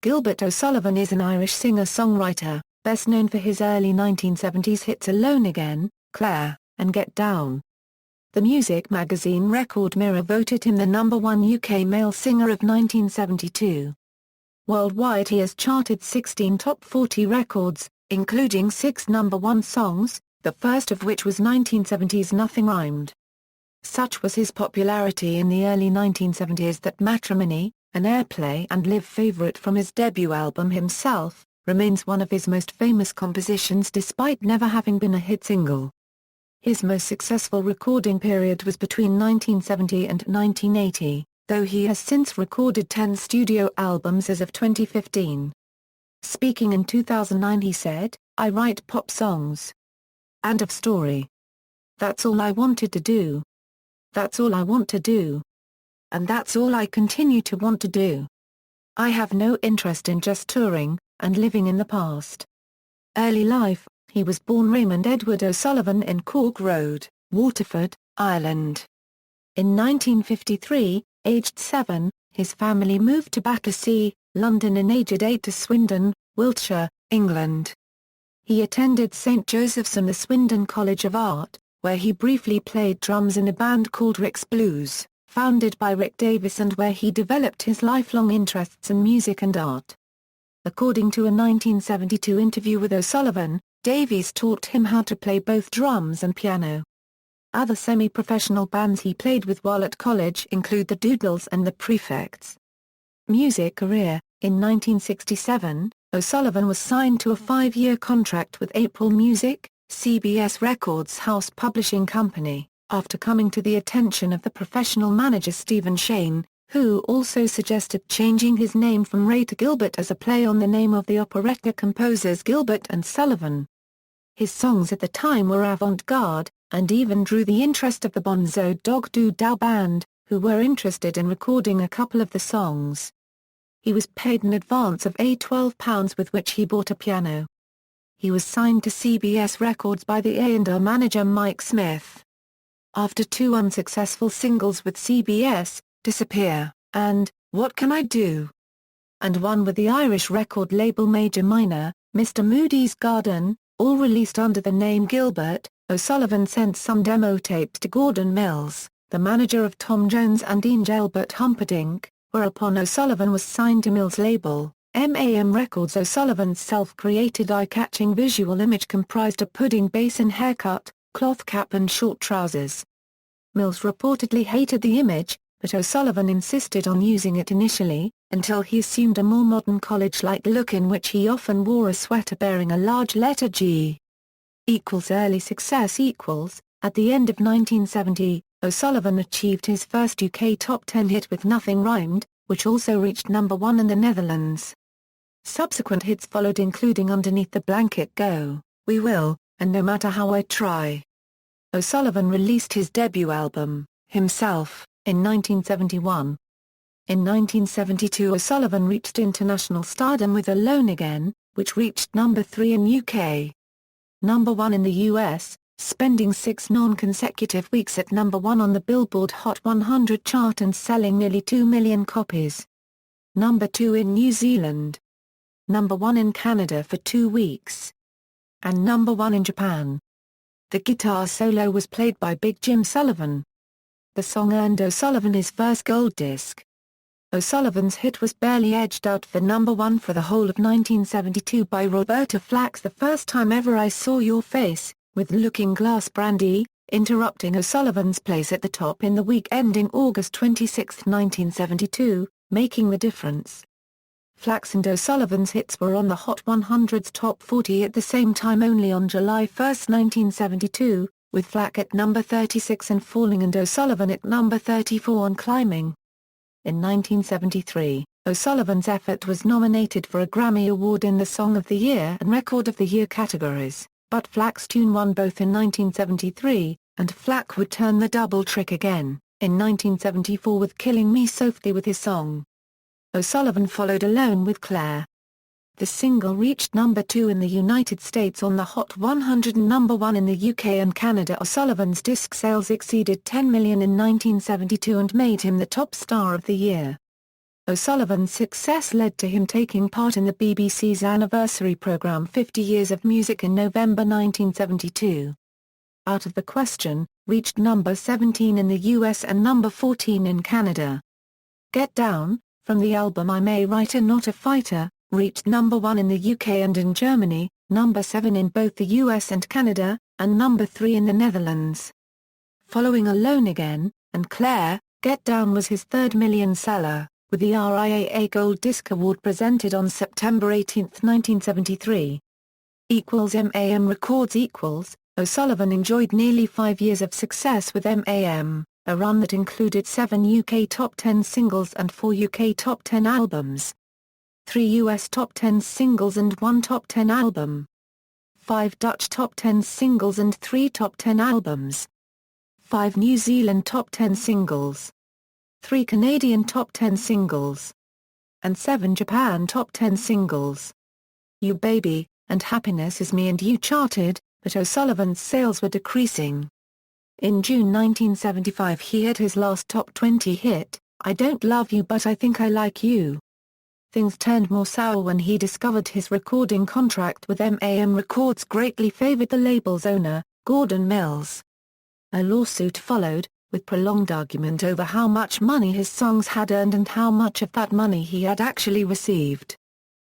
Gilbert O'Sullivan is an Irish singer-songwriter, best known for his early 1970s hits Alone Again, Clair, and Get Down. The music magazine Record Mirror voted him the #1 UK male singer of 1972. Worldwide he has charted 16 top 40 records, including 6 #1 songs, the first of which was 1970's Nothing Rhymed. Such was his popularity in the early 1970s that Matrimony, an airplay and live favourite from his debut album Himself, remains one of his most famous compositions despite never having been a hit single. His most successful recording period was between 1970 and 1980, though he has since recorded 10 studio albums as of 2015. Speaking in 2009 he said, "I write pop songs. End of story. That's all I wanted to do. That's all I want to do. And that's all I continue to want to do. I have no interest in just touring, and living in the past." Early life: he was born Raymond Edward O'Sullivan in Cork Road, Waterford, Ireland. In 1953, aged 7, his family moved to Battersea, London and aged 8 to Swindon, Wiltshire, England. He attended St Joseph's and the Swindon College of Art, where he briefly played drums in a band called Rick's Blues, founded by Rick Davies, and where he developed his lifelong interests in music and art. According to a 1972 interview with O'Sullivan, Davies taught him how to play both drums and piano. Other semi-professional bands he played with while at college include the Doodles and the Prefects. Music career: in 1967, O'Sullivan was signed to a 5-year contract with April Music, CBS Records' house publishing company, after coming to the attention of the professional manager Stephen Shane, who also suggested changing his name from Ray to Gilbert as a play on the name of the operetta composers Gilbert and Sullivan. His songs at the time were avant-garde, and even drew the interest of the Bonzo Dog Doo Dah Band, who were interested in recording a couple of the songs. He was paid an advance of £12 with which he bought a piano. He was signed to CBS Records by the A&R manager Mike Smith. After 2 unsuccessful singles with CBS, Disappear, and What Can I Do?, and one with the Irish record label Major Minor, Mr. Moody's Garden, all released under the name Gilbert, O'Sullivan sent some demo tapes to Gordon Mills, the manager of Tom Jones and Engelbert Humperdinck, whereupon O'Sullivan was signed to Mills' label, MAM Records. O'Sullivan's self-created eye-catching visual image comprised a pudding basin haircut, cloth cap and short trousers. Mills reportedly hated the image, but O'Sullivan insisted on using it initially, until he assumed a more modern college-like look in which he often wore a sweater bearing a large letter G. Early success: at the end of 1970, O'Sullivan achieved his first UK top 10 hit with Nothing Rhymed, which also reached #1 in the Netherlands. Subsequent hits followed, including Underneath the Blanket, Go, We Will, and No Matter How I Try. O'Sullivan released his debut album, Himself, in 1971. In 1972 O'Sullivan reached international stardom with Alone Again, which reached #3 in UK. #1 in the US, spending 6 non-consecutive weeks at #1 on the Billboard Hot 100 chart and selling nearly 2 million copies. #2 in New Zealand. #1 in Canada for 2 weeks. And #1 in Japan. The guitar solo was played by Big Jim Sullivan. The song earned O'Sullivan his first gold disc. O'Sullivan's hit was barely edged out for #1 for the whole of 1972 by Roberta Flack's The First Time Ever I Saw Your Face, with Looking Glass Brandy, interrupting O'Sullivan's place at the top in the week ending August 26, 1972, making the difference. Flack's and O'Sullivan's hits were on the Hot 100's Top 40 at the same time only on July 1, 1972, with Flack at number 36 and Falling and O'Sullivan at number 34 and Climbing. In 1973, O'Sullivan's effort was nominated for a Grammy Award in the Song of the Year and Record of the Year categories, but Flack's tune won both in 1973, and Flack would turn the double trick again, in 1974 with Killing Me Softly with his song. O'Sullivan followed Alone with Clair. The single reached #2 in the United States on the Hot 100 and #1 in the UK and Canada. O'Sullivan's disc sales exceeded 10 million in 1972 and made him the top star of the year. O'Sullivan's success led to him taking part in the BBC's anniversary programme 50 Years of Music in November 1972. Out of the Question reached number 17 in the US and number 14 in Canada. Get Down, from the album I'm a Writer Not a Fighter, reached number 1 in the UK and in Germany, number 7 in both the US and Canada, and number 3 in the Netherlands. Following Alone Again and Clair, Get Down was his third million seller, with the RIAA Gold Disc Award presented on September 18, 1973. MAM Records O'Sullivan enjoyed nearly 5 years of success with MAM, a run that included 7 UK Top 10 singles and 4 UK Top 10 albums. 3 US Top 10 singles and 1 Top 10 album. 5 Dutch Top 10 singles and 3 Top 10 albums. 5 New Zealand Top 10 singles. 3 Canadian Top 10 singles. And 7 Japan Top 10 singles. You Baby and Happiness Is Me and You charted, but O'Sullivan's sales were decreasing. In June 1975 he had his last top 20 hit, I Don't Love You But I Think I Like You. Things turned more sour when he discovered his recording contract with MAM Records greatly favored the label's owner, Gordon Mills. A lawsuit followed, with prolonged argument over how much money his songs had earned and how much of that money he had actually received.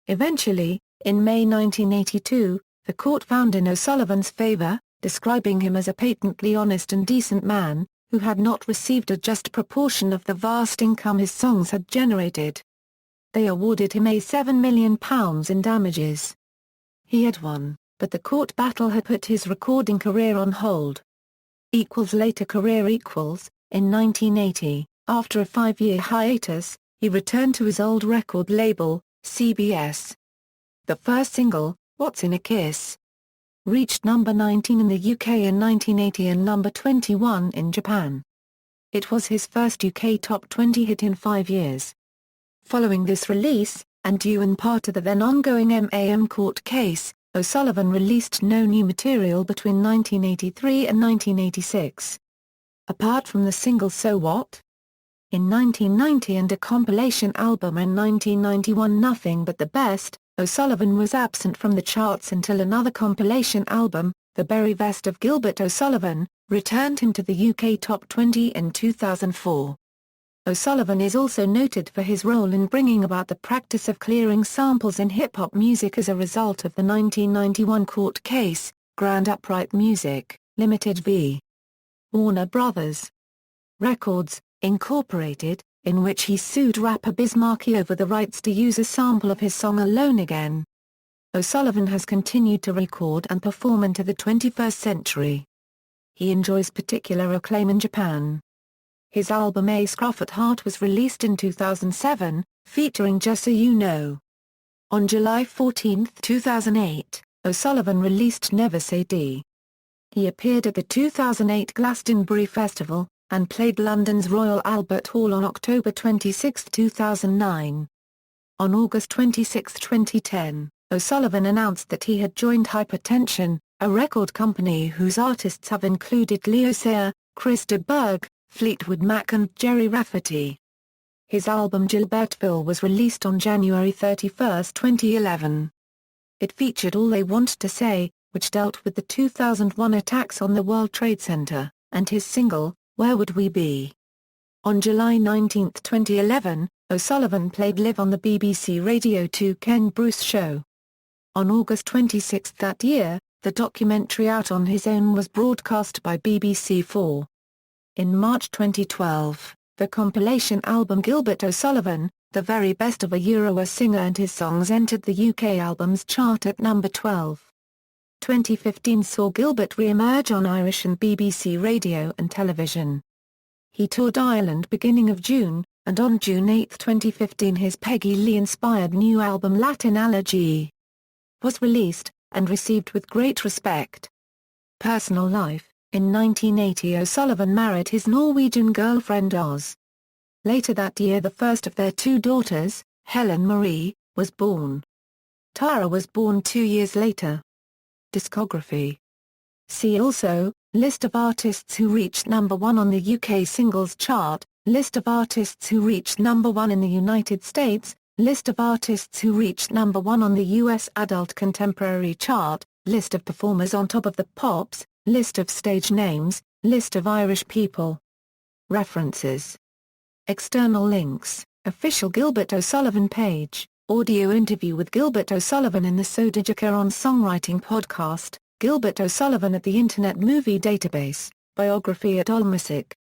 Eventually, in May 1982, the court found in O'Sullivan's favor, describing him as a patently honest and decent man, who had not received a just proportion of the vast income his songs had generated. They awarded him £7 million in damages. He had won, but the court battle had put his recording career on hold. Later career In 1980, after a 5-year hiatus, he returned to his old record label, CBS. The first single, What's in a Kiss? Reached number 19 in the UK in 1980 and number 21 in Japan. It was his first UK top 20 hit in 5 years. Following this release, and due in part to the then ongoing MAM court case, O'Sullivan released no new material between 1983 and 1986. Apart from the single So What? In 1990 and a compilation album in 1991 Nothing But the Best, O'Sullivan was absent from the charts until another compilation album, The Berry Vest of Gilbert O'Sullivan, returned him to the UK Top 20 in 2004. O'Sullivan is also noted for his role in bringing about the practice of clearing samples in hip-hop music as a result of the 1991 court case, Grand Upright Music, Limited v. Warner Brothers Records, Incorporated, in which he sued rapper Biz Markie over the rights to use a sample of his song Alone Again. O'Sullivan has continued to record and perform into the 21st century. He enjoys particular acclaim in Japan. His album A Scruff at Heart was released in 2007, featuring Just So You Know. On July 14, 2008, O'Sullivan released Never Say Die. He appeared at the 2008 Glastonbury Festival, and played London's Royal Albert Hall on October 26, 2009. On August 26, 2010, O'Sullivan announced that he had joined Hypertension, a record company whose artists have included Leo Sayer, Chris de Burgh, Fleetwood Mac and Jerry Rafferty. His album Gilbertville was released on January 31, 2011. It featured All They Want to Say, which dealt with the 2001 attacks on the World Trade Center, and his single, Where Would We Be? On July 19, 2011, O'Sullivan played live on the BBC Radio 2 Ken Bruce Show. On August 26 that year, the documentary Out on His Own was broadcast by BBC4. In March 2012, the compilation album Gilbert O'Sullivan, The Very Best of a Singer and His Songs entered the UK Albums Chart at number 12. 2015 saw Gilbert re-emerge on Irish and BBC radio and television. He toured Ireland beginning of June, and on June 8, 2015 his Peggy Lee-inspired new album Latin Allergy was released, and received with great respect. Personal life. In 1980 O'Sullivan married his Norwegian girlfriend Oz. Later that year the first of their 2 daughters, Helen Marie, was born. Tara was born 2 years later. Discography. See also, List of artists who reached number 1 on the UK singles chart, List of artists who reached number 1 in the United States, List of artists who reached number 1 on the U.S. Adult Contemporary chart, List of performers on Top of the Pops, List of stage names, List of Irish people. References. External links, official Gilbert O'Sullivan page, audio interview with Gilbert O'Sullivan in the Sodijika on Songwriting podcast, Gilbert O'Sullivan at the Internet Movie Database, biography at Allmusic.